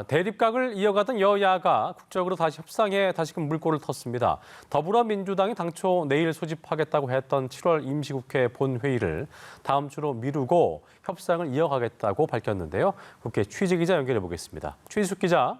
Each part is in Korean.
대립각을 이어가던 여야가 국적으로 다시 협상에 다시금 물꼬를 텄습니다. 더불어민주당이 당초 내일 소집하겠다고 했던 7월 임시국회 본회의를 다음 주로 미루고 협상을 이어가겠다고 밝혔는데요. 국회 취재기자 연결해 보겠습니다. 최지숙 기자.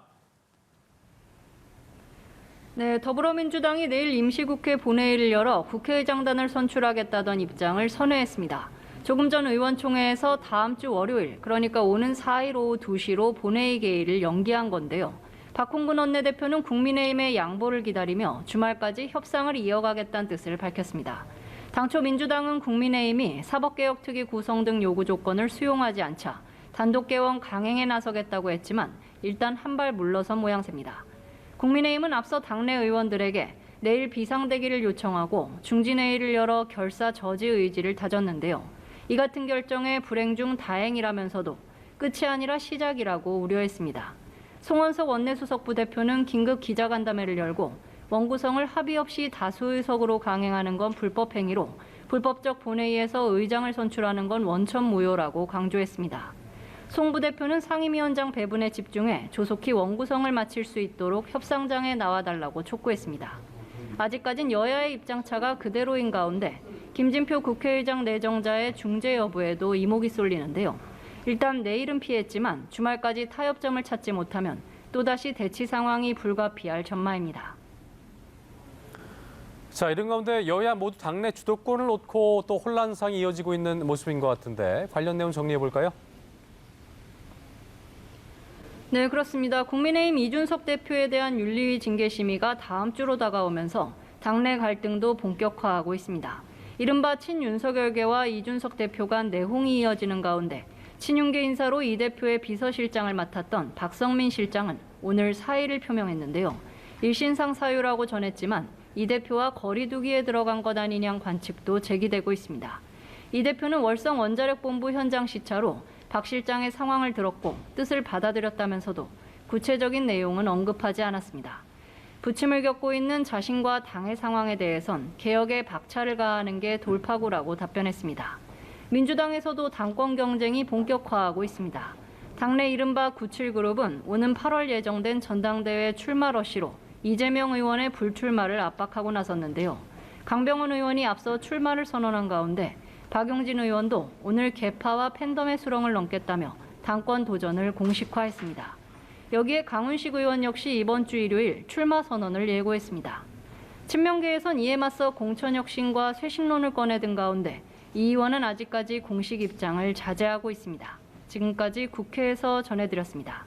네, 더불어민주당이 내일 임시국회 본회의를 열어 국회의장단을 선출하겠다던 입장을 선회했습니다. 조금 전 의원총회에서 다음 주 월요일, 그러니까 오는 4일 오후 2시로 본회의 개의를 연기한 건데요. 박홍근 원내대표는 국민의힘의 양보를 기다리며 주말까지 협상을 이어가겠다는 뜻을 밝혔습니다. 당초 민주당은 국민의힘이 사법개혁특위 구성 등 요구 조건을 수용하지 않자 단독개원 강행에 나서겠다고 했지만 일단 한 발 물러선 모양새입니다. 국민의힘은 앞서 당내 의원들에게 내일 비상대기를 요청하고 중진회의를 열어 결사 저지 의지를 다졌는데요. 이 같은 결정에 불행 중 다행이라면서도 끝이 아니라 시작이라고 우려했습니다. 송원석 원내수석 부대표는 긴급 기자간담회를 열고 원구성을 합의 없이 다수의석으로 강행하는 건 불법 행위로 불법적 본회의에서 의장을 선출하는 건 원천무효라고 강조했습니다. 송 부대표는 상임위원장 배분에 집중해 조속히 원구성을 마칠 수 있도록 협상장에 나와달라고 촉구했습니다. 아직까진 여야의 입장차가 그대로인 가운데 김진표 국회의장 내정자의 중재 여부에도 이목이 쏠리는데요. 일단 내일은 피했지만 주말까지 타협점을 찾지 못하면 또다시 대치 상황이 불가피할 전망입니다. 자, 이런 가운데 여야 모두 당내 주도권을 놓고 또 혼란상이 이어지고 있는 모습인 것 같은데 관련 내용 정리해 볼까요? 네, 그렇습니다. 국민의힘 이준석 대표에 대한 윤리위 징계 심의가 다음 주로 다가오면서 당내 갈등도 본격화하고 있습니다. 이른바 친윤석열계와 이준석 대표 간 내홍이 이어지는 가운데 친윤계 인사로 이 대표의 비서실장을 맡았던 박성민 실장은 오늘 사의를 표명했는데요. 일신상 사유라고 전했지만 이 대표와 거리 두기에 들어간 것 아니냐는 관측도 제기되고 있습니다. 이 대표는 월성 원자력본부 현장 시차로 박 실장의 상황을 들었고 뜻을 받아들였다면서도 구체적인 내용은 언급하지 않았습니다. 부침을 겪고 있는 자신과 당의 상황에 대해선 개혁에 박차를 가하는 게 돌파구라고 답변했습니다. 민주당에서도 당권 경쟁이 본격화하고 있습니다. 당내 이른바 97그룹은 오는 8월 예정된 전당대회 출마 러시로 이재명 의원의 불출마를 압박하고 나섰는데요. 강병원 의원이 앞서 출마를 선언한 가운데 박용진 의원도 오늘 개파와 팬덤의 수렁을 넘겠다며 당권 도전을 공식화했습니다. 여기에 강훈식 의원 역시 이번 주 일요일 출마 선언을 예고했습니다. 친명계에선 이에 맞서 공천혁신과 쇄신론을 꺼내든 가운데 이 의원은 아직까지 공식 입장을 자제하고 있습니다. 지금까지 국회에서 전해드렸습니다.